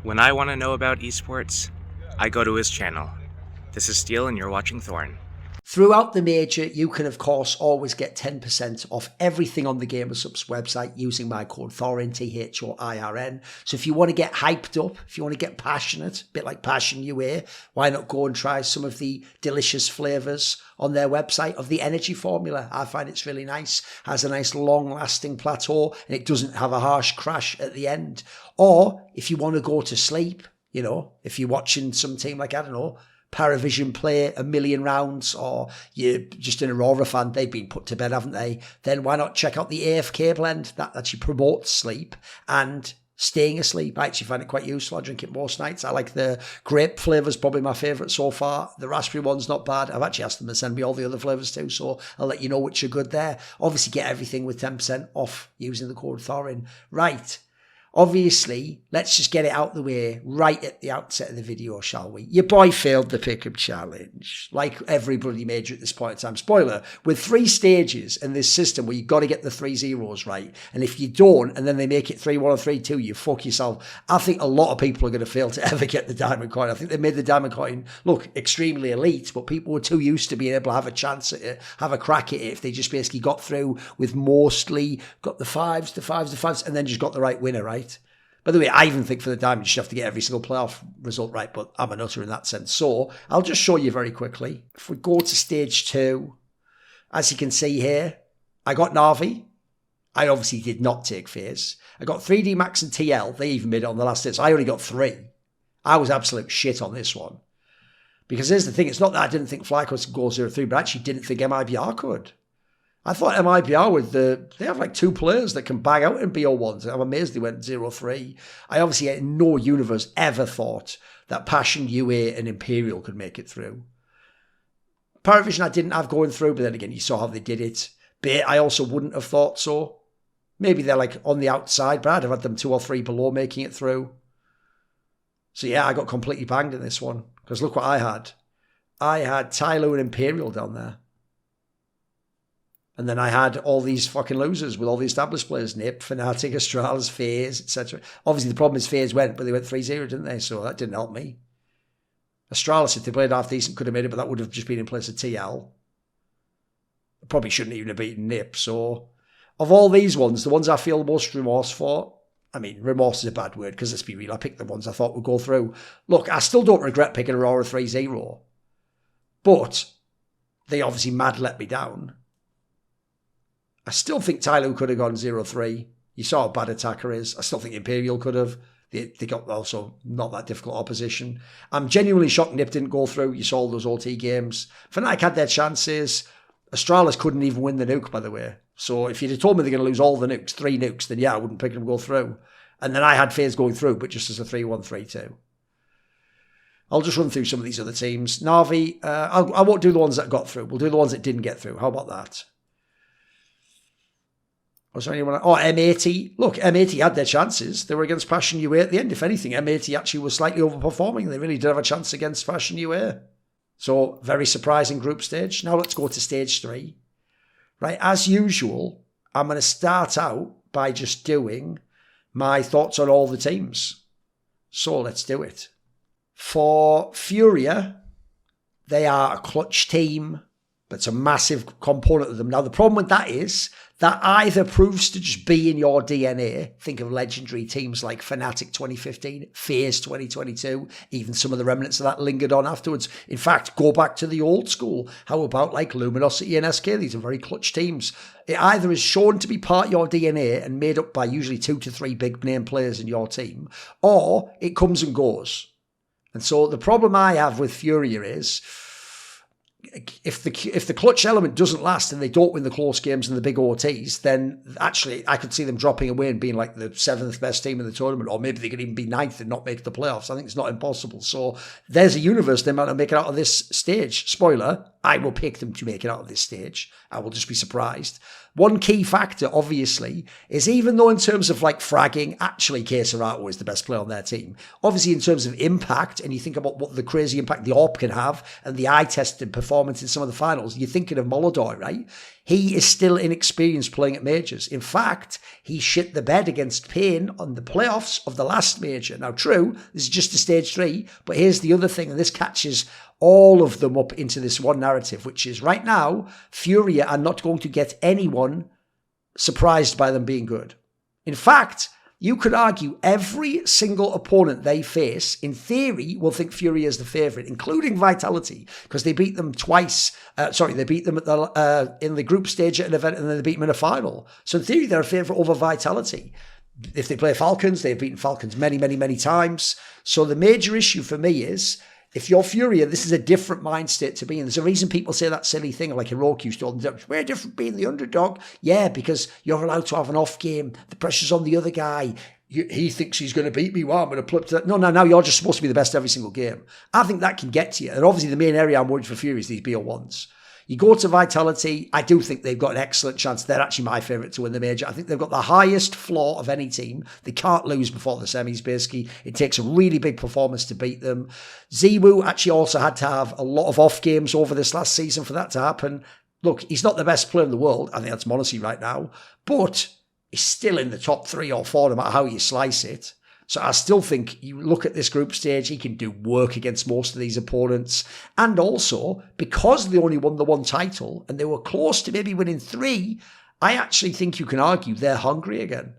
When I want to know about esports, I go to his channel. This is Steel and you're watching Thorin. Throughout the major, you can, of course, always get 10% off everything on the GamerSupps website using my code Thorin, Thorin. So if you want to get hyped up, if you want to get passionate, a bit like Passion UA, why not go and try some of the delicious flavours on their website of the energy formula? I find it's really nice, has a nice long-lasting plateau, and it doesn't have a harsh crash at the end. Or if you want to go to sleep, you know, if you're watching some team like, I don't know, Paravision play a million rounds, or you're just an Aurora fan, they've been put to bed, haven't they? Then why not check out the AFK blend that actually promotes sleep and staying asleep. I actually find it quite useful. I drink it most nights. I like the grape flavours, probably my favourite so far. The raspberry one's not bad. I've actually asked them to send me all the other flavours too, so I'll let you know which are good there. Obviously get everything with 10% off using the code Thorin. Right. Obviously, let's just get it out the way right at the outset of the video, shall we? Your boy failed the pick-up challenge, like every bloody major at this point in time. Spoiler, with 3 stages in this system where you've got to get the 3 zeros right, and if you don't, and then they make it 3-1 or 3-2, you fuck yourself. I think a lot of people are going to fail to ever get the diamond coin. I think they made the diamond coin look extremely elite, but people were too used to being able to have a chance at it, have a crack at it if they just basically got through with mostly got the 5s, the 5s, the 5s, and then just got the right winner, right? By the way, I even think for the diamond, you should have to get every single playoff result right, but I'm a nutter in that sense. So I'll just show you very quickly. If we go to stage 2, as you can see here, I got Na'Vi. I obviously did not take FaZe. I got 3D Max and TL. They even made it on the last day, so I only got 3. I was absolute shit on this one. Because here's the thing, it's not that I didn't think FlyQuest could go 0-3, but I actually didn't think MIBR could. I thought MIBR they have like 2 players that can bang out in BO1s. I'm amazed they went 0-3. I obviously in no universe ever thought that Passion, UA and Imperial could make it through. Paravision I didn't have going through, but then again, you saw how they did it. But I also wouldn't have thought so. Maybe they're like on the outside, but I'd have had them 2 or 3 below making it through. So yeah, I got completely banged in this one. Because look what I had. I had Tylo and Imperial down there. And then I had all these fucking losers with all the established players. Nip, Fnatic, Astralis, FaZe, etc. Obviously, the problem is FaZe went, but they went 3-0, didn't they? So that didn't help me. Astralis, if they played half decent, could have made it, but that would have just been in place of TL. Probably shouldn't even have beaten Nip. So of all these ones, the ones I feel most remorse for, I mean, remorse is a bad word, because let's be real, I picked the ones I thought would go through. Look, I still don't regret picking Aurora 3-0. But they obviously mad let me down. I still think Tyloo could have gone 0-3. You saw how bad Attacker is. I still think Imperial could have. They got also not that difficult opposition. I'm genuinely shocked Nip didn't go through. You saw all those OT games. Fnatic had their chances. Astralis couldn't even win the nuke, by the way. So if you'd have told me they're going to lose all the nukes, 3 nukes, then yeah, I wouldn't pick them to go through. And then I had FaZe going through, but just as a 3-1, 3-2. I'll just run through some of these other teams. Na'Vi, I won't do the ones that got through. We'll do the ones that didn't get through. How about that? Was there anyone? Oh, M80. Look, M80 had their chances. They were against Passion UA at the end. If anything, M80 actually was slightly overperforming. They really did have a chance against Passion UA. So, very surprising group stage. Now let's go to stage 3. Right, as usual, I'm going to start out by just doing my thoughts on all the teams. So, let's do it. For FURIA, they are a clutch team, but it's a massive component of them. Now, the problem with that is that either proves to just be in your DNA. Think of legendary teams like Fnatic 2015, FaZe 2022, even some of the remnants of that lingered on afterwards. In fact, go back to the old school. How about like Luminosity and SK? These are very clutch teams. It either is shown to be part of your DNA and made up by usually 2 to 3 big name players in your team, or it comes and goes. And so the problem I have with FURIA is, if the clutch element doesn't last and they don't win the close games and the big OTs, then actually I could see them dropping away and being like the 7th best team in the tournament, or maybe they could even be 9th and not make the playoffs. I think it's not impossible. So there's a universe they might not make it out of this stage. Spoiler, I will pick them to make it out of this stage. I will just be surprised. One key factor, obviously, is even though in terms of like fragging, actually Keserato is the best player on their team. Obviously, in terms of impact, and you think about what the crazy impact the AWP can have and the eye-tested performance in some of the finals, you're thinking of Molodoi, right? He is still inexperienced playing at majors. In fact, he shit the bed against Payne on the playoffs of the last major. Now, true, this is just a stage 3, but here's the other thing, and this catches all of them up into this one narrative, which is right now, FURIA are not going to get anyone surprised by them being good. In fact, you could argue every single opponent they face, in theory, will think FURIA is the favourite, including Vitality, because they beat them twice. They beat them at in the group stage at an event, and then they beat them in a final. So in theory, they're a favourite over Vitality. If they play Falcons, they've beaten Falcons many, many, many times. So the major issue for me is, if you're FURIA, this is a different mind state to be in. There's a reason people say that silly thing like Hiroki used to. We're different being the underdog. Yeah, because you're allowed to have an off game. The pressure's on the other guy. He thinks he's going to beat me. Wow, I'm going to flip to that. No, now you're just supposed to be the best every single game. I think that can get to you. And obviously the main area I'm worried for FURIA is these BO1s. You go to Vitality, I do think they've got an excellent chance. They're actually my favourite to win the major. I think they've got the highest floor of any team. They can't lose before the semis, basically. It takes a really big performance to beat them. Ziwu actually also had to have a lot of off games over this last season for that to happen. Look, he's not the best player in the world. I think that's Monacy right now. But he's still in the top 3 or 4, no matter how you slice it. So I still think you look at this group stage, he can do work against most of these opponents. And also, because they only won the 1 title and they were close to maybe winning 3, I actually think you can argue they're hungry again.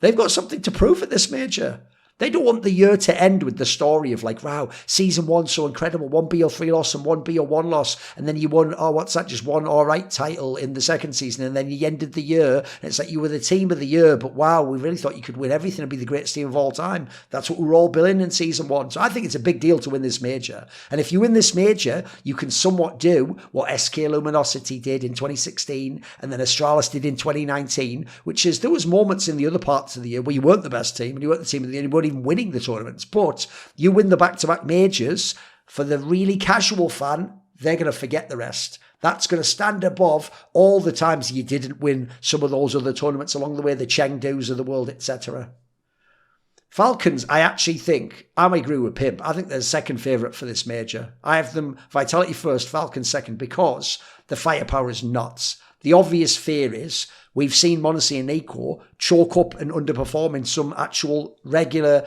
They've got something to prove at this major. They don't want the year to end with the story of like, wow, season 1 so incredible, 1 BO3 loss and 1 BO1 loss, and then you won, just one alright title in the second season, and then you ended the year, and it's like you were the team of the year, but wow, we really thought you could win everything and be the greatest team of all time. That's what we were all billing in season 1. So I think it's a big deal to win this major. And if you win this major, you can somewhat do what SK Luminosity did in 2016, and then Astralis did in 2019, which is there was moments in the other parts of the year where you weren't the best team, and you weren't the team of the year, and you weren't even winning the tournaments, but you win the back-to-back majors. For the really casual fan, they're going to forget the rest. That's going to stand above all the times you didn't win some of those other tournaments along the way, the Chengdus of the world, etc. Falcons, I actually think, I agree with Pimp, I think they're the second favourite for this major. I have them Vitality first, Falcons second, because the firepower is nuts. The obvious fear is we've seen Monacy and Nico choke up and underperform in some actual regular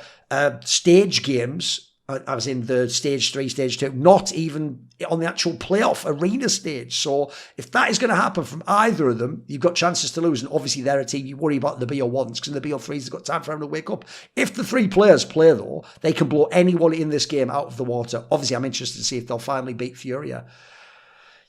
stage games. I was in the stage 3, stage 2, not even on the actual playoff arena stage. So if that is going to happen from either of them, you've got chances to lose. And obviously they're a team you worry about the BO1s, because in the BO3s, they've got time for them to wake up. If the 3 players play, though, they can blow anyone in this game out of the water. Obviously, I'm interested to see if they'll finally beat FURIA.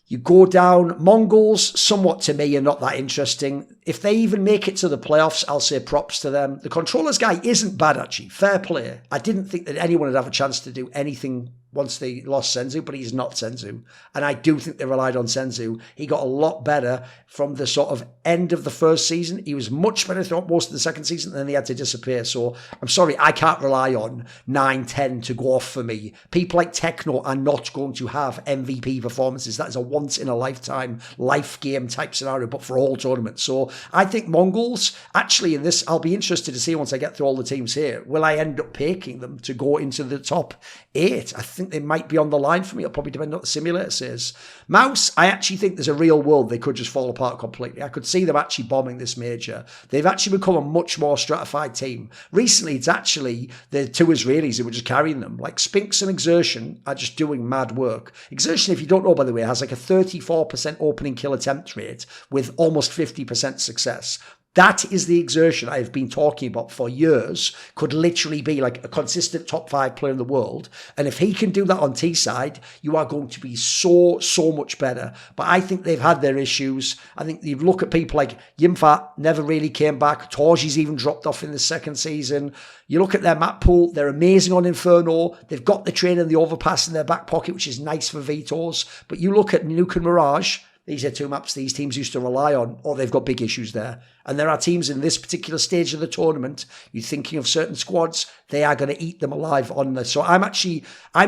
You go down, Mongols, somewhat to me, are not that interesting. If they even make it to the playoffs, I'll say props to them. The controllers guy isn't bad, actually. Fair play. I didn't think that anyone would have a chance to do anything once they lost Senzu, but he's not Senzu. And I do think they relied on Senzu. He got a lot better from the sort of end of the first season. He was much better throughout most of the second season, and then he had to disappear. So I'm sorry, I can't rely on 9-10 to go off for me. People like Techno are not going to have MVP performances. That is a once-in-a-lifetime, life game type scenario, but for all tournaments. So I think Mongols, actually in this, I'll be interested to see once I get through all the teams here, will I end up picking them to go into the top 8? I think they might be on the line for me. It'll probably depend on what the simulator says. Mouse, I actually think there's a real world they could just fall apart completely. I could see them actually bombing this major. They've actually become a much more stratified team. Recently, it's actually the 2 Israelis who were just carrying them. Like Spinks and Exertion are just doing mad work. Exertion, if you don't know, by the way, has like a 34% opening kill attempt rate with almost 50% success. That is the Exertion I have been talking about for years. Could literally be like a consistent top 5 player in the world. And if he can do that on T-side, you are going to be so much better. But I think they've had their issues. I think you look at people like Yimfat, never really came back. Torji's even dropped off in the second season. You look at their map pool, they're amazing on Inferno. They've got the train and the overpass in their back pocket, which is nice for Vetours. But you look at Nuke and Mirage, these are 2 maps these teams used to rely on, or they've got big issues there. And there are teams in this particular stage of the tournament, you're thinking of certain squads, they are going to eat them alive on this. So I'm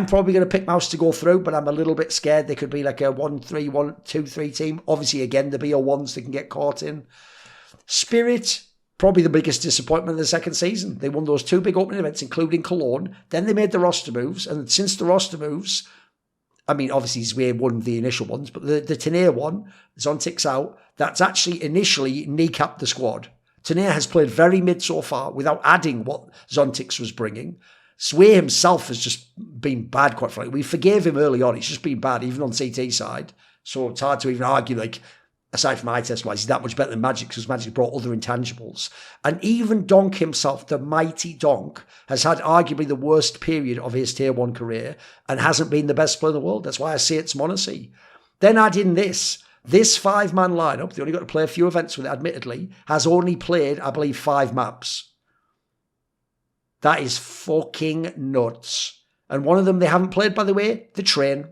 probably going to pick Mouse to go through, but I'm a little bit scared they could be like a 1-3, 1-2-3 team. Obviously, again, the BO1s they can get caught in. Spirit, probably the biggest disappointment of the second season. They won those 2 big opening events, including Cologne. Then they made the roster moves, and since the roster moves, I mean, obviously Zwei won the initial ones, but the Taneer one, Zontic's out, that's actually initially kneecapped the squad. Taneer has played very mid so far without adding what Zontix was bringing. Zwei himself has just been bad, quite frankly. We forgave him early on. He's just been bad, even on CT side. So it's hard to even argue, like, aside from eye test-wise, he's that much better than Magic because Magic brought other intangibles. And even Donk himself, the mighty Donk, has had arguably the worst period of his Tier 1 career and hasn't been the best player in the world. That's why I say it's Monacy. Then add in this 5-man lineup, they only got to play a few events with it, admittedly, has only played, I believe, 5 maps. That is fucking nuts. And one of them they haven't played, by the way, the Train.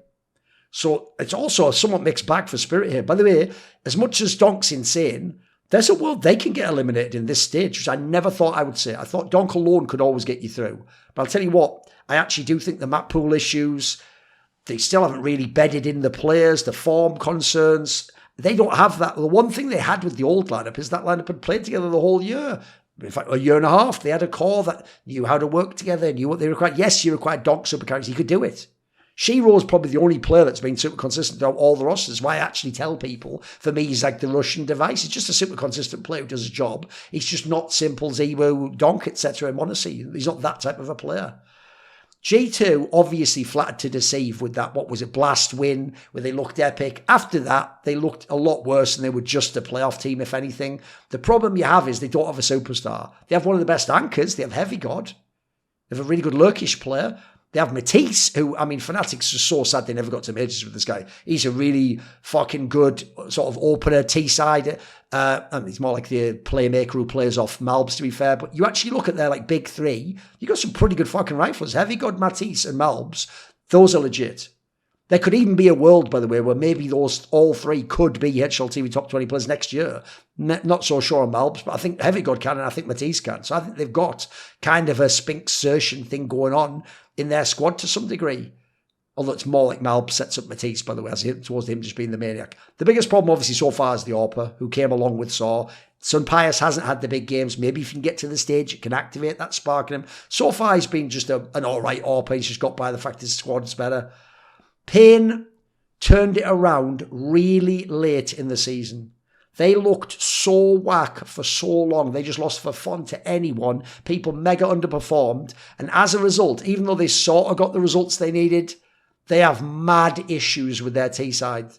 So it's also a somewhat mixed bag for Spirit here. By the way, as much as Donk's insane, there's a world they can get eliminated in this stage, which I never thought I would say. I thought Donk alone could always get you through. But I'll tell you what, I actually do think the map pool issues, they still haven't really bedded in the players, the form concerns. They don't have that. The one thing they had with the old lineup is that lineup had played together the whole year. In fact, a year and a half. They had a core that knew how to work together, knew what they required. Yes, you required Donk super characters. He could do it. Shiro's probably the only player that's been super consistent throughout all the rosters. Why I actually tell people, for me, he's like the Russian device. He's just a super consistent player who does his job. He's just not simple Zebo, Donk, etc. in Monacy. He's not that type of a player. G2 obviously flattered to deceive with that, what was it, Blast win, where they looked epic. After that, they looked a lot worse and they were just a playoff team, if anything. The problem you have is they don't have a superstar. They have one of the best anchors. They have Heavy God. They have a really good Lurkish player. They have Matisse, who, I mean, Fnatic's just so sad they never got to majors with this guy. He's a really fucking good sort of opener, T-side. And he's more like the playmaker who plays off Malbs, to be fair. But you actually look at their like big three, you got some pretty good fucking riflers. Heavy God, Matisse, and Malbs. Those are legit. There could even be a world, by the way, where maybe those all three could be HLTV top 20 players next year. Not so sure on Malbs, but I think Heavy God can and I think Matisse can. So I think they've got kind of a Spinx-Sertion thing going on in their squad to some degree. Although it's more like Malbs sets up Matisse, by the way, as towards him just being the maniac. The biggest problem, obviously, so far is the AWPer, who came along with Saw. Sun Pius hasn't had the big games. Maybe if you can get to the stage, it can activate that spark in him. So far, he's been just an all-right AWPer. He's just got by the fact his squad's better. Payne turned it around really late in the season. They looked so whack for so long. They just lost for fun to anyone. People mega underperformed. And as a result, even though they sort of got the results they needed, they have mad issues with their T-side.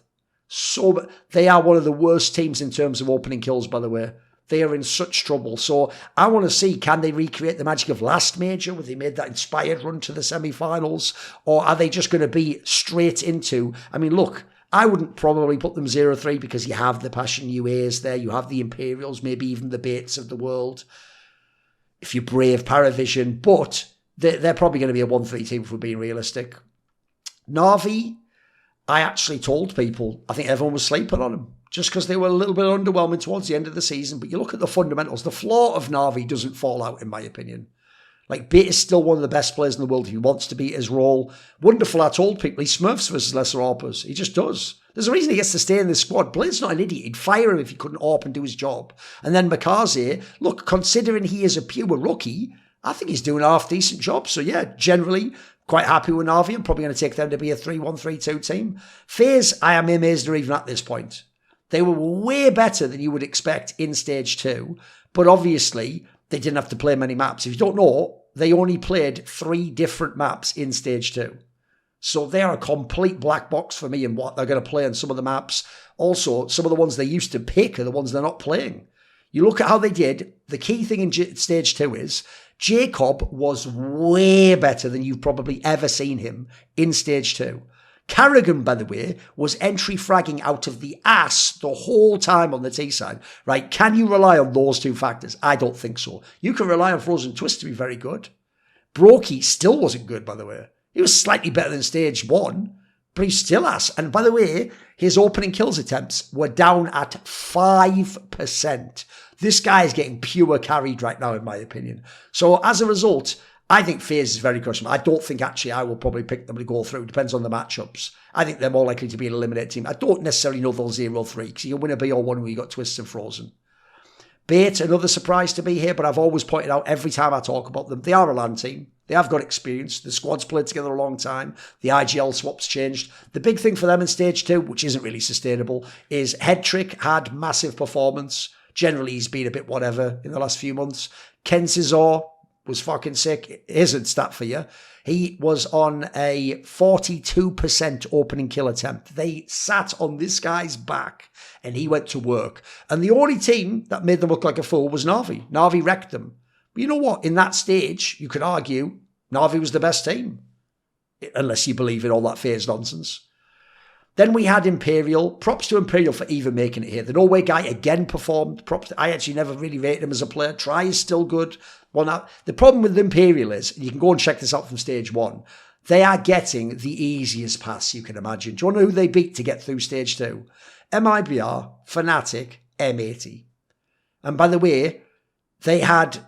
So they are one of the worst teams in terms of opening kills, by the way. They are in such trouble. So I want to see, can they recreate the magic of last major where they made that inspired run to the semi-finals? Or are they just going to be straight into, I mean, look, I wouldn't probably put them 0-3 because you have the Passion UAs there, you have the Imperials, maybe even the Bates of the world, if you brave Paravision, but they're probably going to be a 1-3 team if we're being realistic. Na'Vi, I actually told people, I think everyone was sleeping on them, just because they were a little bit underwhelming towards the end of the season, but you look at the fundamentals, the flaw of Na'Vi doesn't fall out, in my opinion. Like, Bait is still one of the best players in the world if he wants to beat his role. Wonderful, I told people, he smurfs versus lesser AWPers. He just does. There's a reason he gets to stay in this squad. Blade's not an idiot. He'd fire him if he couldn't AWP and do his job. And then Makaze, look, considering he is a pure rookie, I think he's doing a half-decent job. So, yeah, generally, quite happy with Na'Vi. I'm probably going to take them to be a 3-1, 3-2 team. FaZe, I am amazed they're even at this point. They were way better than you would expect in Stage 2. But obviously, they didn't have to play many maps. If you don't know, they only played 3 different maps in Stage 2. So they are a complete black box for me in what they're going to play on some of the maps. Also, some of the ones they used to pick are the ones they're not playing. You look at how they did. The key thing in Stage 2 is Jacob was way better than you've probably ever seen him in Stage 2. Carrigan, by the way, was entry fragging out of the ass the whole time on the T side, right? Can you rely on those 2 factors? I don't think so. You can rely on Frozen Twist to be very good. Brokey still wasn't good, by the way. He was slightly better than Stage 1, but he's still ass. And by the way, his opening kills attempts were down at 5%. This guy is getting pure carried right now, in my opinion. So as a result, I think FaZe is very questionable. I don't think actually I will probably pick them to go through. It depends on the matchups. I think they're more likely to be an eliminated team. I don't necessarily know they'll 0-3 because you can win a BO1 where you got Twists and Frozen. Bait, another surprise to be here, but I've always pointed out every time I talk about them, they are a LAN team. They have got experience. The squad's played together a long time. The IGL swap's changed. The big thing for them in stage 2, which isn't really sustainable, is Headtrick had massive performance. Generally, he's been a bit whatever in the last few months. Kensizor was fucking sick. Here's a stat for you. He was on a 42% opening kill attempt. They sat on this guy's back and he went to work. And the only team that made them look like a fool was Na'Vi. Na'Vi wrecked them. But you know what? In that stage, you could argue Na'Vi was the best team. Unless you believe in all that phase nonsense. Then we had Imperial. Props to Imperial for even making it here. The Norway guy again performed. Props. I actually never really rated him as a player. Try is still good. Well, now, the problem with Imperial is, and you can go and check this out from stage 1, they are getting the easiest pass you can imagine. Do you want to know who they beat to get through stage 2? MIBR, Fnatic, M80. And by the way, they had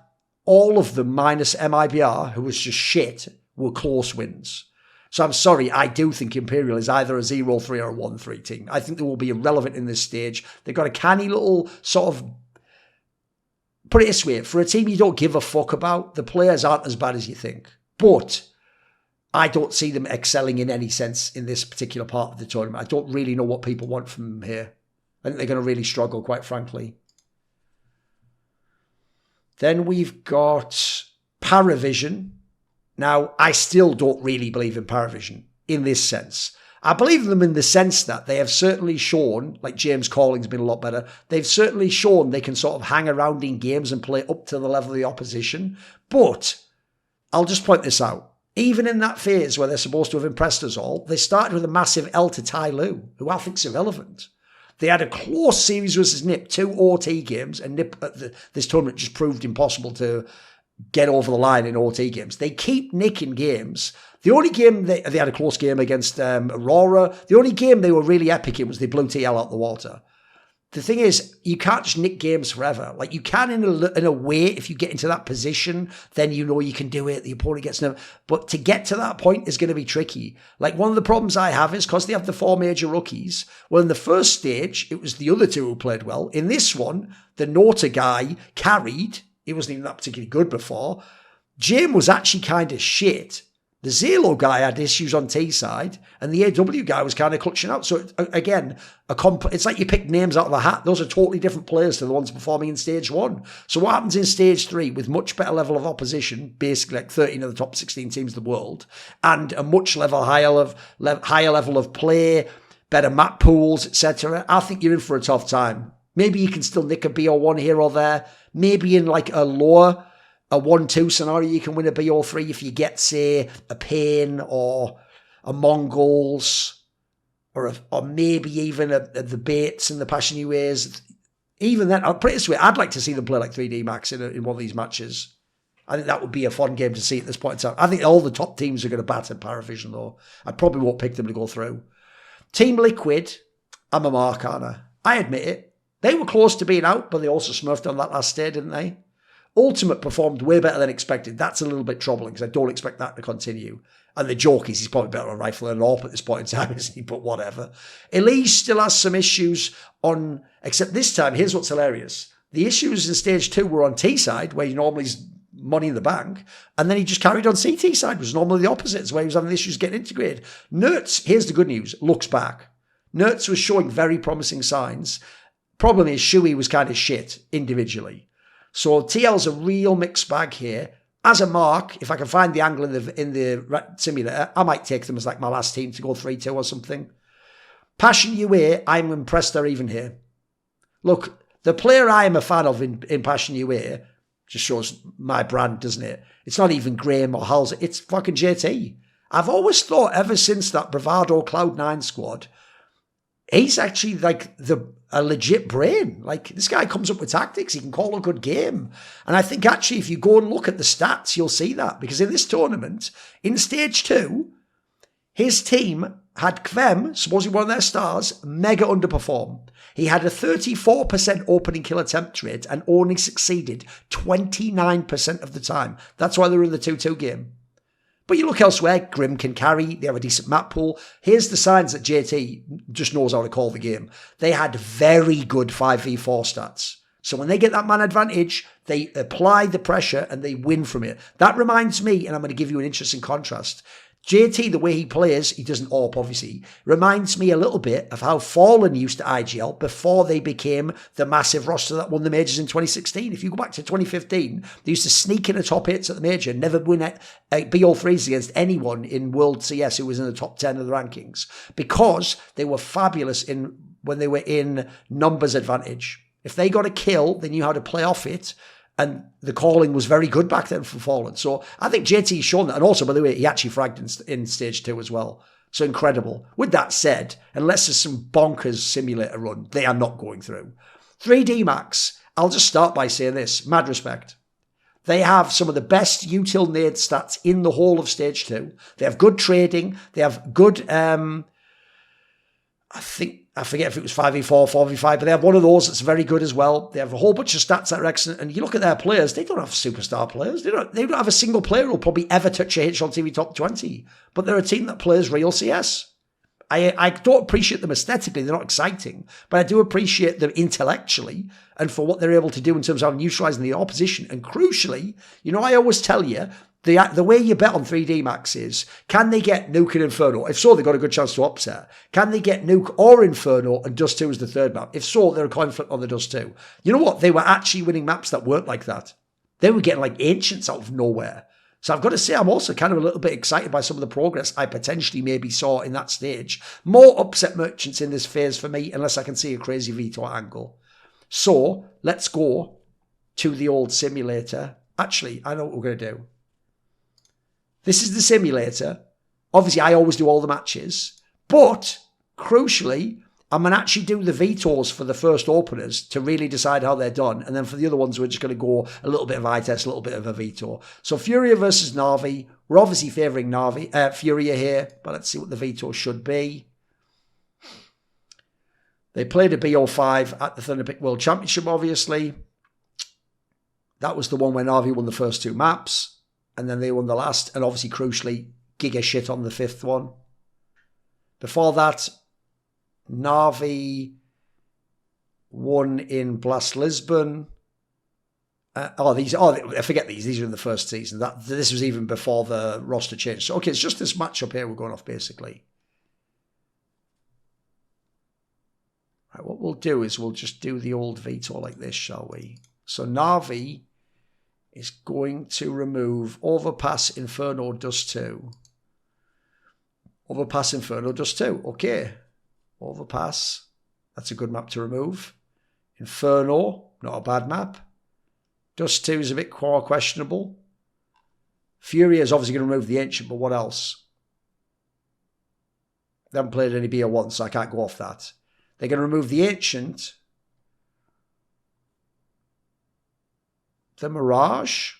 all of them minus MIBR, who was just shit, were close wins. So I'm sorry, I do think Imperial is either a 0-3 or a 1-3 team. I think they will be irrelevant in this stage. They've got a canny little sort of, put it this way, for a team you don't give a fuck about, the players aren't as bad as you think. But I don't see them excelling in any sense in this particular part of the tournament. I don't really know what people want from them here. I think they're going to really struggle, quite frankly. Then we've got Paravision. Now, I still don't really believe in Paravision in this sense. I believe in them in the sense that they have certainly shown, like James Calling's been a lot better, they've certainly shown they can sort of hang around in games and play up to the level of the opposition. But I'll just point this out. Even in that phase where they're supposed to have impressed us all, they started with a massive L to Tai Lu, who I think's irrelevant. They had a close series versus NiP, 2 OT games, and NiP at this tournament just proved impossible to get over the line in OT games. They keep nicking games. The only game they had a close game against Aurora. The only game they were really epic in was they blew TL out the water. The thing is, you can't just nick games forever. Like, you can in a way, if you get into that position, then you know you can do it. The opponent gets no. But to get to that point is going to be tricky. Like, one of the problems I have is because they have the 4 major rookies. Well, in the first stage, it was the other 2 who played well. In this one, the Nota guy carried. He wasn't even that particularly good before. Jim was actually kind of shit. The Zelo guy had issues on T side, and the AW guy was kind of clutching out. So again, it's like you pick names out of a hat. Those are totally different players to the ones performing in stage 1. So what happens in stage 3 with much better level of opposition, basically like 13 of the top 16 teams of the world, and a much higher level of play, better map pools, etc. I think you're in for a tough time. Maybe you can still nick a BO1 here or there. Maybe in like a 1-2 scenario, you can win a BO3 if you get, say, a Pain or a Mongols, or maybe even the Bates and the Passion UAs. Even then, I'll put it this way, I'd like to see them play like 3D Max in one of these matches. I think that would be a fun game to see at this point in time. I think all the top teams are going to batter Paravision, though. I probably won't pick them to go through. Team Liquid, I'm a mark, aren't I? I admit it. They were close to being out, but they also smurfed on that last day, didn't they? Ultimate performed way better than expected. That's a little bit troubling because I don't expect that to continue. And the joke is he's probably better on Rifle than AWP at this point in time, isn't he? But whatever. Elise still has some issues on, except this time, here's what's hilarious. The issues in stage 2 were on T side, where he normally is money in the bank, and then he just carried on CT side, which was normally the opposite. It's where he was having issues getting integrated. Nertz, here's the good news, looks back. Nertz was showing very promising signs. Problem is, Shui was kind of shit individually. So TL's a real mixed bag here. As a mark, if I can find the angle in the simulator, I might take them as like my last team to go 3-2 or something. Passion UA, I'm impressed they're even here. Look, the player I am a fan of in Passion UA just shows my brand, doesn't it? It's not even Graham or Hal's, it's fucking JT. I've always thought ever since that Bravado Cloud9 squad, he's actually like a legit brain. Like, this guy comes up with tactics. He can call a good game. And I think actually if you go and look at the stats, you'll see that. Because in this tournament, in stage 2, his team had Kvem, supposedly one of their stars, mega underperform. He had a 34% opening kill attempt rate and only succeeded 29% of the time. That's why they were in the 2-2 game. But you look elsewhere, Grim can carry, they have a decent map pool. Here's the signs that JT just knows how to call the game. They had very good 5v4 stats. So when they get that man advantage, they apply the pressure and they win from it. That reminds me, and I'm going to give you an interesting contrast. JT, the way he plays, he doesn't AWP obviously, reminds me a little bit of how Fallen used to IGL before they became the massive roster that won the majors in 2016. If you go back to 2015, they used to sneak in the top 8s at the major, never win BO3s against anyone in World CS who was in the top 10 of the rankings, because they were fabulous when they were in numbers advantage. If they got a kill, they knew how to play off it. And the calling was very good back then for Fallen. So I think JT's shown that. And also, by the way, he actually fragged in stage 2 as well. So incredible. With that said, unless there's some bonkers simulator run, they are not going through. 3D Max, I'll just start by saying this. Mad respect. They have some of the best util nade stats in the whole of stage 2. They have good trading. They have good, I forget if it was 5v4, 4v5, but they have one of those that's very good as well. They have a whole bunch of stats that are excellent. And you look at their players, they don't have superstar players. They don't have a single player who'll probably ever touch a HLTV top 20. But they're a team that plays real CS. I don't appreciate them aesthetically. They're not exciting. But I do appreciate them intellectually and for what they're able to do in terms of neutralizing the opposition. And crucially, I always tell you, the way you bet on 3D Max is, can they get Nuke and Inferno? If so, they've got a good chance to upset. Can they get Nuke or Inferno and Dust 2 as the third map? If so, they're a coin flip on the Dust 2. You know what? They were actually winning maps that weren't like that. They were getting like Ancients out of nowhere. So I've got to say, I'm also kind of a little bit excited by some of the progress I potentially maybe saw in that stage. More upset merchants in this phase for me, unless I can see a crazy veto angle. So let's go to the old simulator. Actually, I know what we're going to do. This is the simulator. Obviously, I always do all the matches. But, crucially, I'm going to actually do the vetoes for the first openers to really decide how they're done. And then for the other ones, we're just going to go a little bit of eye test, a little bit of a veto. So, FURIA versus Na'Vi. We're obviously favouring FURIA here. But let's see what the veto should be. They played a BO5 at the Thunderpick World Championship, obviously. That was the one where Na'Vi won the first 2 maps. And then they won the last, and obviously, crucially, giga shit on the 5th one. Before that, Na'Vi won in Blast Lisbon. I forget these. These are in the first season. This was even before the roster changed. So, okay, it's just this matchup here we're going off, basically. Right, what we'll do is we'll just do the old veto like this, shall we? So, Na'Vi is going to remove Overpass, Inferno, Dust 2. Overpass, Inferno, Dust 2. Okay. Overpass. That's a good map to remove. Inferno, not a bad map. Dust 2 is a bit more questionable. FURIA is obviously going to remove the Ancient, but what else? They haven't played any BO1, so I can't go off that. They're going to remove the Ancient. The Mirage,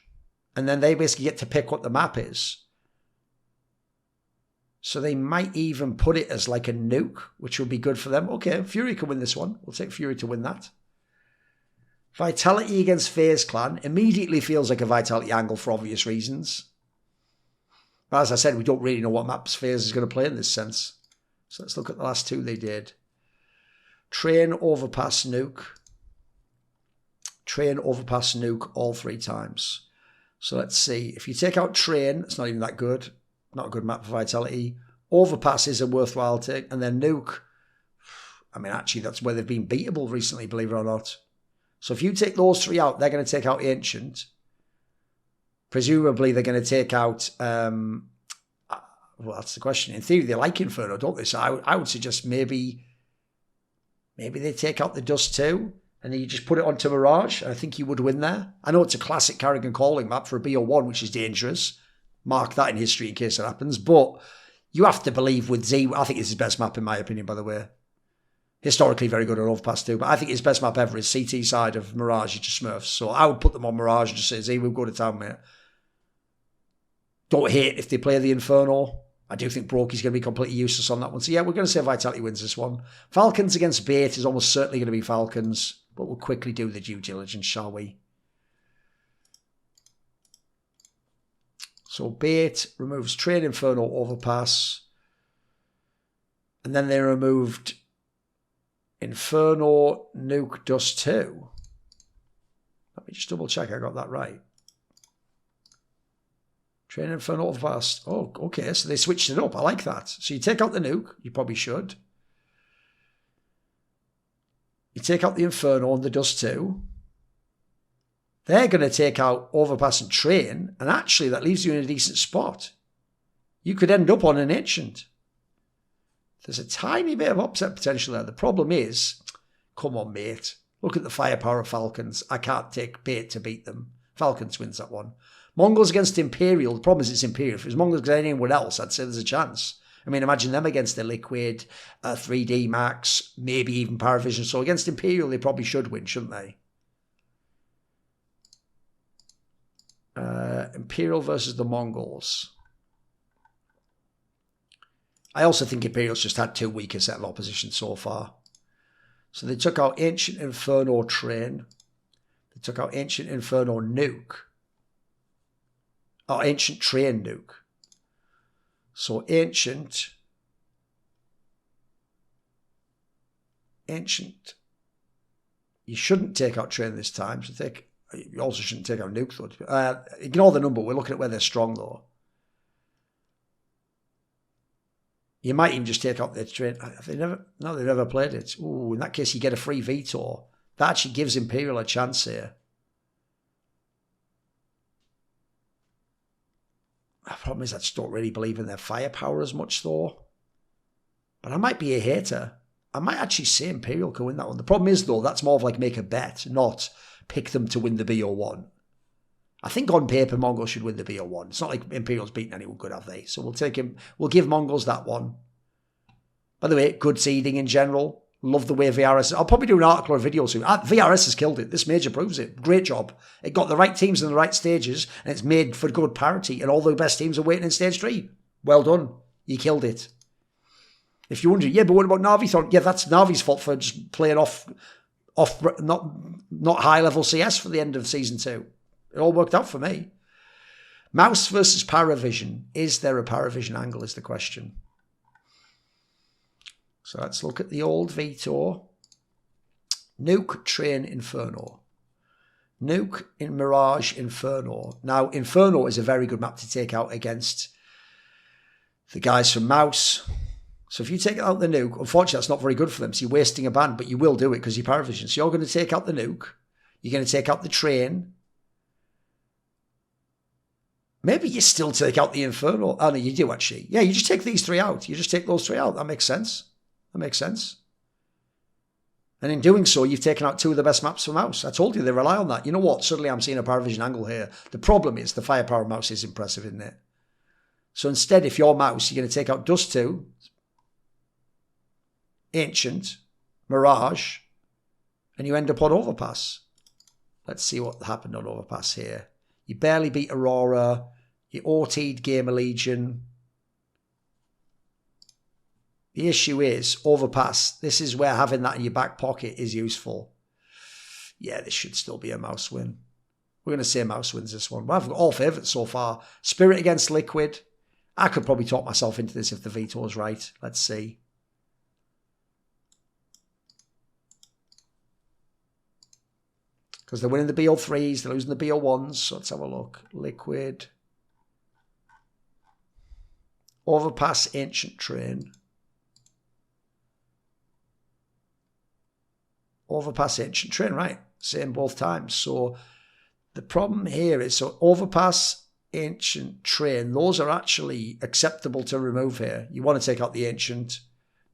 and then they basically get to pick what the map is. So they might even put it as like a nuke, which would be good for them. Okay, FURIA can win this one. We'll take FURIA to win that. Vitality against FaZe Clan immediately feels like a Vitality angle for obvious reasons. But as I said, we don't really know what maps FaZe is going to play in this sense. So let's look at the last 2 they did. Train, Overpass, Nuke. Train, Overpass, Nuke all 3 times. So let's see. If you take out Train, it's not even that good. Not a good map for Vitality. Overpass is a worthwhile take. And then Nuke, I mean, actually, that's where they've been beatable recently, believe it or not. So if you take those 3 out, they're going to take out Ancient. Presumably, they're going to take out... well, that's the question. In theory, they like Inferno, don't they? So I would suggest maybe they take out the Dust 2. And then you just put it onto Mirage. I think you would win there. I know it's a classic Carrigan calling map for a BO1, which is dangerous. Mark that in history in case it happens. But you have to believe with Z, I think it's his best map in my opinion, by the way. Historically very good on Overpass too. But I think his best map ever is CT side of Mirage into Smurfs. So I would put them on Mirage and just say, Z, we'll go to town, mate. Don't hate if they play the Inferno. I do think Brokey's going to be completely useless on that one. So yeah, we're going to say Vitality wins this one. Falcons against Bait is almost certainly going to be Falcons. But we'll quickly do the due diligence, shall we? So Bait removes Train, Inferno, Overpass. And then they removed Inferno, Nuke, Dust 2. Let me just double check I got that right. Train Inferno overpass. Oh, okay, so they switched it up. I like that. So you take out the nuke. You probably should. You take out the Inferno and the Dust 2. They're going to take out Overpass and Train, and actually that leaves you in a decent spot. You could end up on an Ancient. There's a tiny bit of upset potential there. The problem is, come on, mate. Look at the firepower of Falcons. I can't take bait to beat them. Falcons wins that one. Mongols against Imperial. The problem is it's Imperial. If it was Mongols against anyone else, I'd say there's a chance. I mean, imagine them against the Liquid, 3D Max, maybe even Paravision. So against Imperial, they probably should win, shouldn't they? Imperial versus the Mongols. I also think Imperial's just had too weak a set of opposition so far. So they took out Ancient Inferno Train. They took out Ancient Inferno Nuke. Oh, Ancient Train Nuke. So Ancient. You shouldn't take out Train this time. So you also shouldn't take out Nuke though. Ignore the number. We're looking at where they're strong though. You might even just take out their Train. They've never played it. Ooh, in that case, you get a free veto. That actually gives Imperial a chance here. The problem is I just don't really believe in their firepower as much though. But I might be a hater. I might actually say Imperial can win that one. The problem is though, that's more of like make a bet, not pick them to win the BO1. I think on paper, Mongols should win the BO1. It's not like Imperial's beaten anyone good, have they? So we'll take him. We'll give Mongols that one. By the way, good seeding in general. Love the way VRS... I'll probably do an article or a video soon. VRS has killed it. This major proves it. Great job. It got the right teams in the right stages, and it's made for good parity, and all the best teams are waiting in stage 3. Well done. You killed it. If you're wondering, yeah, but what about Navi? Yeah, that's Navi's fault for just playing off not high-level CS for the end of Season 2. It all worked out for me. Mouse versus Paravision. Is there a Paravision angle is the question. So let's look at the old veto. Nuke, Train, Inferno. Nuke in Mirage, Inferno. Now, Inferno is a very good map to take out against the guys from Mouse. So if you take out the nuke, unfortunately that's not very good for them. So you're wasting a ban, but you will do it because you're Paravision. So you're going to take out the nuke. You're going to take out the Train. Maybe you still take out the Inferno. Oh, no, you do actually. Yeah, you just take these 3 out. You just take those 3 out. That makes sense. That makes sense. And in doing so, you've taken out 2 of the best maps for Mouse. I told you they rely on that. You know what? Suddenly I'm seeing a Paravision angle here. The problem is the firepower of Mouse is impressive, isn't it? So instead, if you're Mouse, you're going to take out Dust 2, Ancient, Mirage, and you end up on Overpass. Let's see what happened on Overpass here. You barely beat Aurora. You OT'd Gamer Legion. The issue is, Overpass. This is where having that in your back pocket is useful. Yeah, this should still be a Mouse win. We're going to say Mouse wins this one. I've got all favourites so far. Spirit against Liquid. I could probably talk myself into this if the veto is right. Let's see. Because they're winning the BO3s, they're losing the BO1s. So let's have a look. Liquid. Overpass, Ancient Train. Overpass, Ancient Train, right. Same both times. So the problem here is, so Overpass, Ancient Train, those are actually acceptable to remove here. You want to take out the Ancient.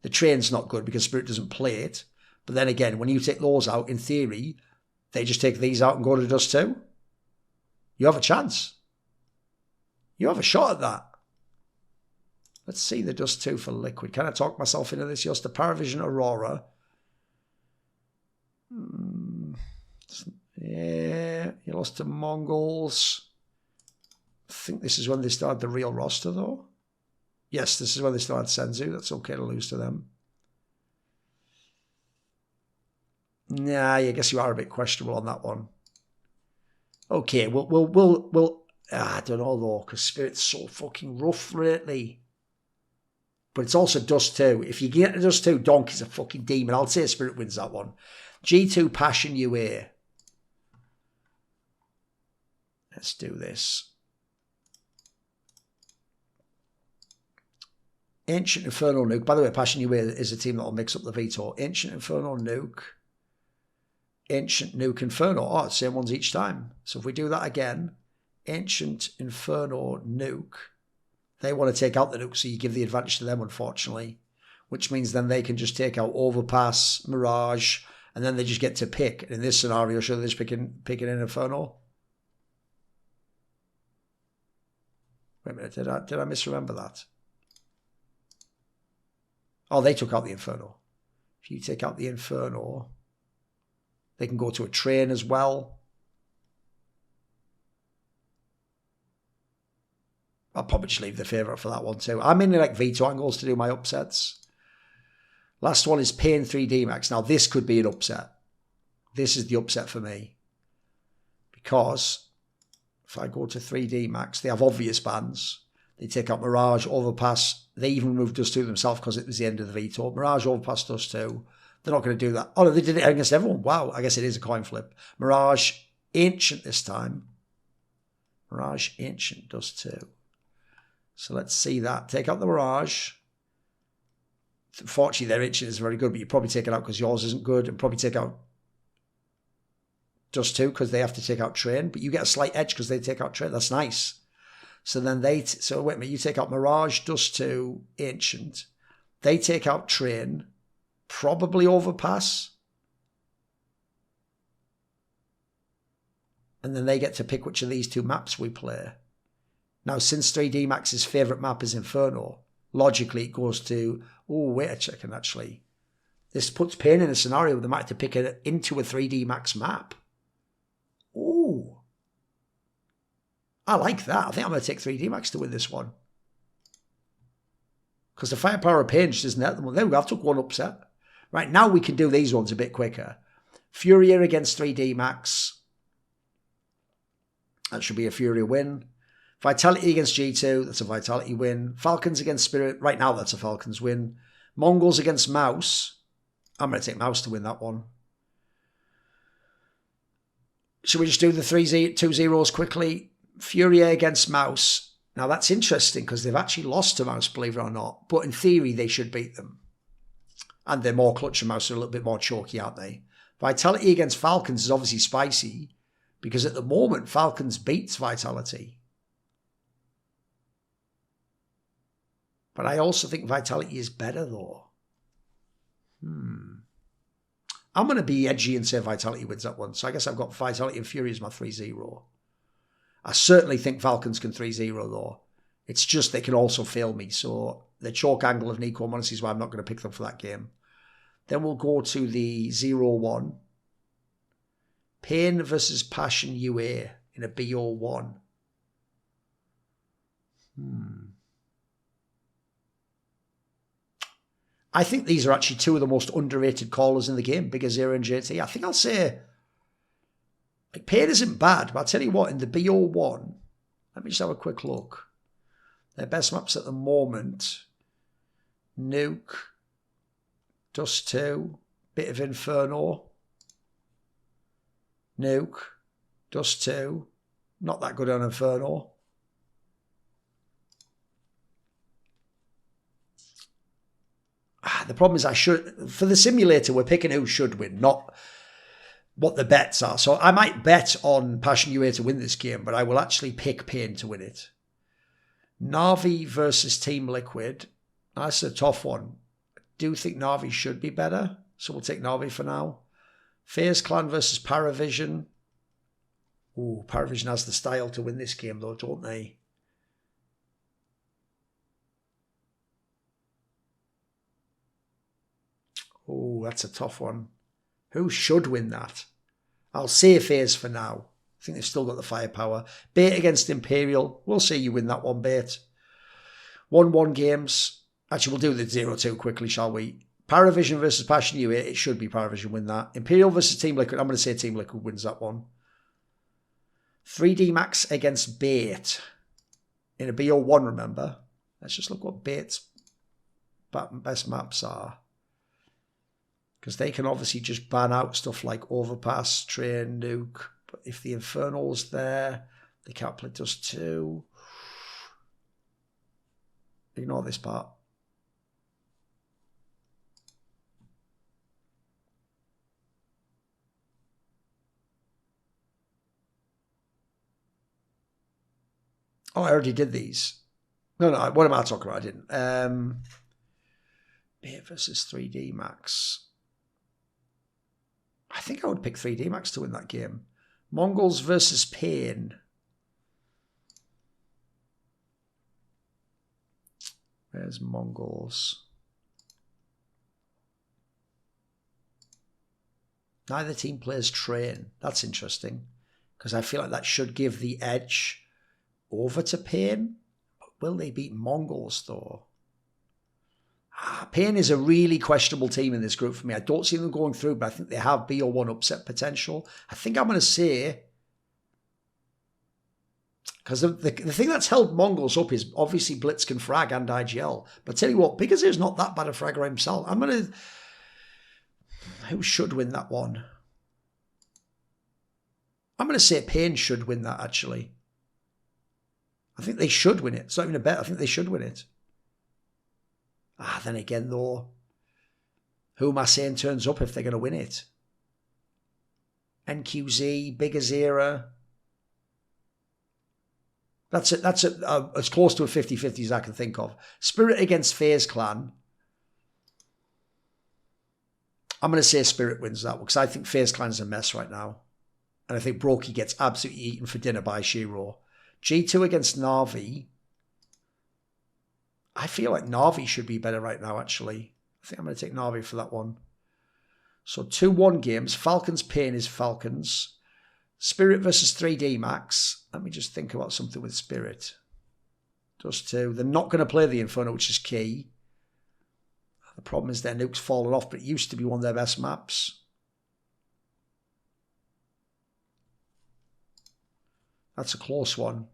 The Train's not good because Spirit doesn't play it. But then again, when you take those out, in theory, they just take these out and go to Dust 2. You have a chance. You have a shot at that. Let's see the Dust 2 for Liquid. Can I talk myself into this? Just the Paravision Aurora. Yeah, you lost to Mongols. I think this is when they started the real roster, though. Yes, this is when they started Senzu. That's okay to lose to them. Nah, I guess you are a bit questionable on that one. Okay, we'll I don't know though, because Spirit's so fucking rough lately. But it's also Dust 2. If you get to Dust 2, Donkey's a fucking demon. I'll say Spirit wins that one. G2 Passion UA. Let's do this. Ancient Infernal Nuke. By the way, Passion UA is a team that will mix up the veto. Ancient Infernal Nuke. Ancient Nuke Inferno. Oh, it's the same ones each time. So if we do that again, Ancient Inferno Nuke. They want to take out the nuke, so you give the advantage to them, unfortunately. Which means then they can just take out Overpass, Mirage, and then they just get to pick. In this scenario, should they just pick an Inferno? Wait a minute, did I misremember that? Oh, they took out the Inferno. If you take out the Inferno, they can go to a train as well. I'll probably just leave the favourite for that one too. I mainly like veto angles to do my upsets. Last one is Pain 3D Max. Now this could be an upset. This is the upset for me. Because if I go to 3D Max, they have obvious bans. They take out Mirage, Overpass. They even removed Dust 2 themselves because it was the end of the veto. Mirage, Overpass, Dust 2. They're not going to do that. Oh, no, they did it against everyone. Wow, I guess it is a coin flip. Mirage, Ancient this time. Mirage, Ancient, Dust 2. So let's see that. Take out the Mirage. Fortunately, their Ancient is very good, but you probably take it out because yours isn't good, and probably take out Dust 2 because they have to take out Train, but you get a slight edge because they take out Train. That's nice. So then so wait a minute, you take out Mirage, Dust 2, Ancient. They take out Train, probably Overpass. And then they get to pick which of these two maps we play. Now, since 3D Max's favourite map is Inferno, logically it goes to, oh, wait a second, actually. This puts Pain in a scenario where they might have to pick it into a 3D Max map. Ooh. I like that. I think I'm going to take 3D Max to win this one. Because the firepower of Pain just isn't at them. There we go, I've took one upset. Right, now we can do these ones a bit quicker. Furia against 3D Max. That should be a Furia win. Vitality against G2, that's a Vitality win. Falcons against Spirit, right now that's a Falcons win. Mongols against Mouse. I'm going to take Mouse to win that one. Should we just do the 2-0s quickly? Furia against Mouse. Now that's interesting because they've actually lost to Mouse, believe it or not. But in theory, they should beat them. And they're more clutch and Mouse are a little bit more chalky, aren't they? Vitality against Falcons is obviously spicy because at the moment, Falcons beats Vitality. But I also think Vitality is better, though. I'm going to be edgy and say Vitality wins that one. So I guess I've got Vitality and Fury as my 3-0. I certainly think Falcons can 3-0, though. It's just they can also fail me. So the chalk angle of Nico Monesi is why I'm not going to pick them for that game. Then we'll go to the 0-1. Pain versus Passion UA in a BO1. I think these are actually two of the most underrated callers in the game, Bigger Zero and JT. I think I'll say, like, Pain isn't bad, but I'll tell you what, in the BO1, let me just have a quick look. Their best maps at the moment, Nuke, Dust 2, bit of Inferno, Nuke, Dust 2, not that good on Inferno. The problem is for the simulator, we're picking who should win, not what the bets are. So I might bet on Passion UA to win this game, but I will actually pick Pain to win it. Na'Vi versus Team Liquid. That's a tough one. I do think Na'Vi should be better, so we'll take Na'Vi for now. FaZe Clan versus Paravision. Ooh, Paravision has the style to win this game, though, don't they? Oh, that's a tough one. Who should win that? I'll say FaZe for now. I think they've still got the firepower. Bait against Imperial. We'll see you win that one, Bait. 1-1 games. Actually, we'll do the 0-2 quickly, shall we? Paravision versus Passion UA. It should be Paravision win that. Imperial versus Team Liquid. I'm going to say Team Liquid wins that one. 3D Max against Bait. In a BO1, remember. Let's just look what Bait's best maps are. Because they can obviously just ban out stuff like Overpass, Train, Nuke. But if the Infernal's there, They can't play Dust 2. Ignore this part. Oh, I already did these. No, what am I talking about? I didn't. Bait versus 3D Max. I think I would pick 3D Max to win that game. Mongols versus Pain. Where's Mongols? Neither team plays Train. That's interesting. Because I feel like that should give the edge over to Pain. But will they beat Mongols, though? Pain is a really questionable team in this group for me. I don't see them going through, but I think they have BO1 upset potential. I think I'm going to say... Because the thing that's held Mongols up is obviously Blitz can frag and IGL. But tell you what, because he's not that bad a fragger himself, I'm going to... Who should win that one? I'm going to say Pain should win that, actually. I think they should win it. It's not even a bet. I think they should win it. Then again, though, who am I saying turns up if they're going to win it? NQZ, Big Azera... That's as close to a 50-50 as I can think of. Spirit against FaZe Clan. I'm going to say Spirit wins that one because I think FaZe Clan is a mess right now. And I think Brokey gets absolutely eaten for dinner by Shiro. G2 against Na'Vi. I feel like Na'Vi should be better right now, actually. I think I'm going to take Na'Vi for that one. So 2-1 games. Falcons Pain is Falcons. Spirit versus 3D Max. Let me just think about something with Spirit. Dust 2. They're not going to play the Inferno, which is key. The problem is their nuke's fallen off, but it used to be one of their best maps. That's a close one.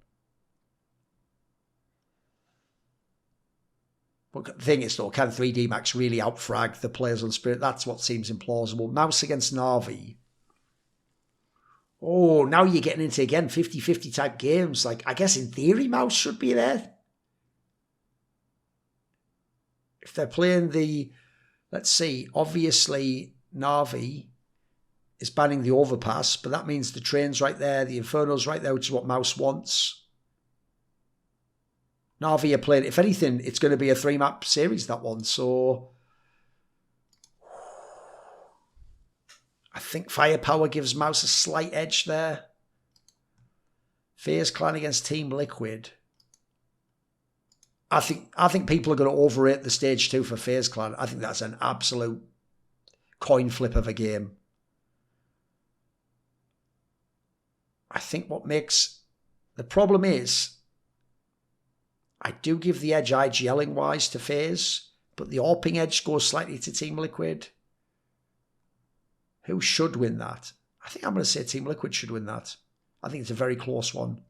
But the thing is, though, can 3D Max really outfrag the players on Spirit? That's what seems implausible. Mouse against Na'Vi. Oh, now you're getting into, again, 50-50 type games. Like, I guess in theory, Mouse should be there. If they're playing the, let's see, obviously Na'Vi is banning the overpass, but that means the train's right there, the Inferno's right there, which is what Mouse wants. Na'Vi are playing, if anything, it's going to be a 3-map series, that one, so... I think Firepower gives Mouse a slight edge there. FaZe Clan against Team Liquid. I think people are going to overrate the stage 2 for FaZe Clan. I think that's an absolute coin flip of a game. I think what makes... The problem is, I do give the edge IGLing wise to FaZe, but the AWPing edge goes slightly to Team Liquid. Who should win that? I think I'm going to say Team Liquid should win that. I think it's a very close one.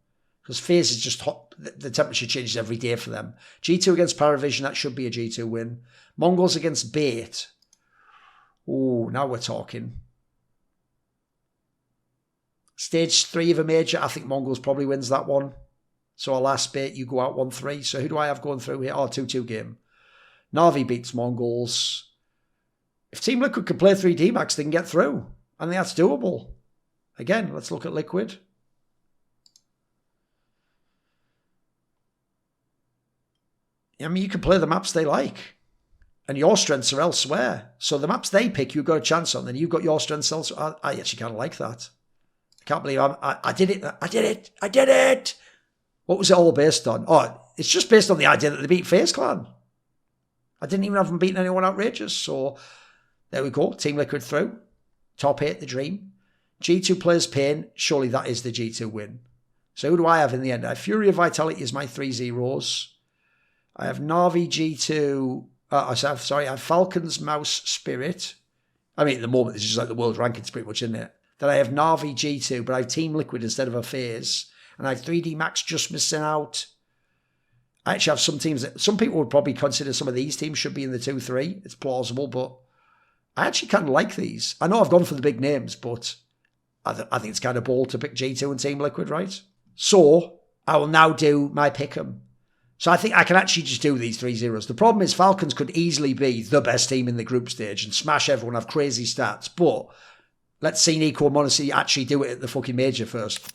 Because FaZe is just hot. The temperature changes every day for them. G2 against Paravision, that should be a G2 win. Mongols against Bait. Oh, now we're talking. Stage 3 of a major, I think Mongols probably wins that one. So our last Bait, you go out 1-3. So who do I have going through here? Oh, 2-2 game. Na'Vi beats Mongols. If Team Liquid can play 3D Max, they can get through. I think that's doable. Again, let's look at Liquid. I mean, you can play the maps they like. And your strengths are elsewhere. So the maps they pick, you've got a chance on. Then you've got your strengths elsewhere. I actually kind of like that. I can't believe I did it. I did it. I did it. What was it all based on? Oh, it's just based on the idea that they beat FaZe Clan. I didn't even have them beating anyone outrageous. So... There we go. Team Liquid through. Top 8, the dream. G2 plays Pain. Surely that is the G2 win. So who do I have in the end? I have FURIA Vitality as my 3 zeros. I have Na'Vi G2. I have Falcons, Mouse, Spirit. I mean, at the moment, this is like the world rankings pretty much, isn't it? Then I have Na'Vi G2, but I have Team Liquid instead of a FaZe. And I have 3D Max just missing out. I actually have some teams that... Some people would probably consider some of these teams should be in the 2-3. It's plausible, but... I actually kind of like these. I know I've gone for the big names, but I think it's kind of bold to pick G2 and Team Liquid, right? So I will now do my pick'em. So I think I can actually just do these 3-0s. The problem is Falcons could easily be the best team in the group stage and smash everyone, have crazy stats. But let's see Nico and Monacy actually do it at the fucking major first.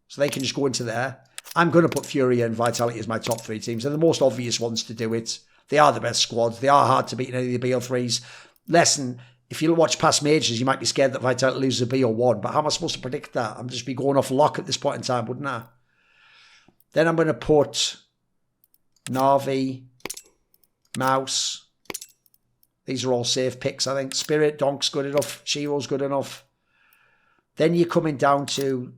So they can just go into there. I'm going to put FURIA and Vitality as my top 3 teams. They're the most obvious ones to do it. They are the best squads. They are hard to beat in any of the BO3s. Listen, if you watch past majors, you might be scared that Vitality loses a BO1. But how am I supposed to predict that? I'm just be going off luck at this point in time, wouldn't I? Then I'm going to put Na'Vi, Mouse. These are all safe picks, I think. Spirit, Donk's good enough. Shiro's good enough. Then you're coming down to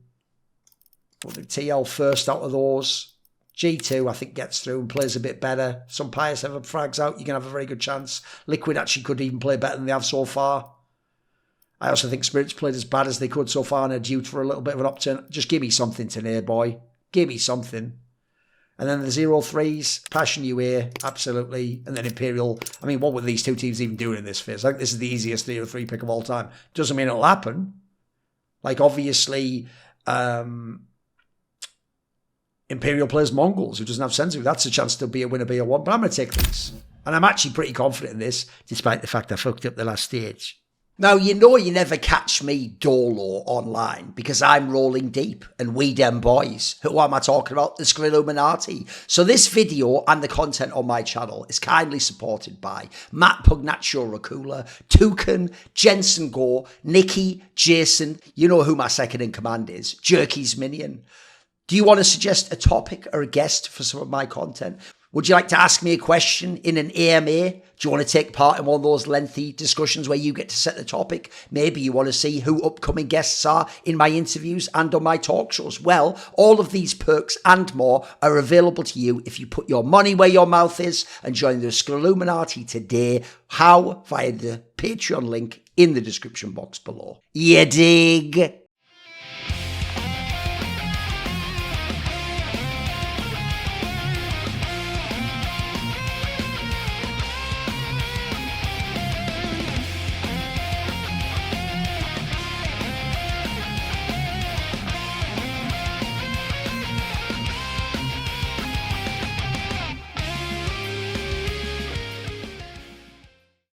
the TL first out of those. G2, I think, gets through and plays a bit better. Some Pious ever frags out, you can have a very good chance. Liquid actually could even play better than they have so far. I also think Spirit's played as bad as they could so far and are due for a little bit of an upturn. Just give me something today, boy. Give me something. And then the 0-3s, Passion UA, absolutely. And then Imperial. I mean, what were these 2 teams even doing in this phase? I think this is the easiest 0-3 pick of all time. Doesn't mean it'll happen. Like, obviously, Imperial plays Mongols, who doesn't have Senzu. That's a chance to be a winner, be a 1. But I'm going to take this. And I'm actually pretty confident in this, despite the fact I fucked up the last stage. Now, you know you never catch me dolo online because I'm rolling deep and we dem boys. Who am I talking about? The Illuminati. So this video and the content on my channel is kindly supported by Matt Pugnatio Rajcula, Thooorin, Jensen Goh, Nicky, Jasun. You know who my second in command is. JerCkysMiNi0n. Do you want to suggest a topic or a guest for some of my content? Would you like to ask me a question in an AMA? Do you want to take part in one of those lengthy discussions where you get to set the topic? Maybe you want to see who upcoming guests are in my interviews and on my talk shows. Well, all of these perks and more are available to you if you put your money where your mouth is and join the Illuminati today. How? Via the Patreon link in the description box below. You dig?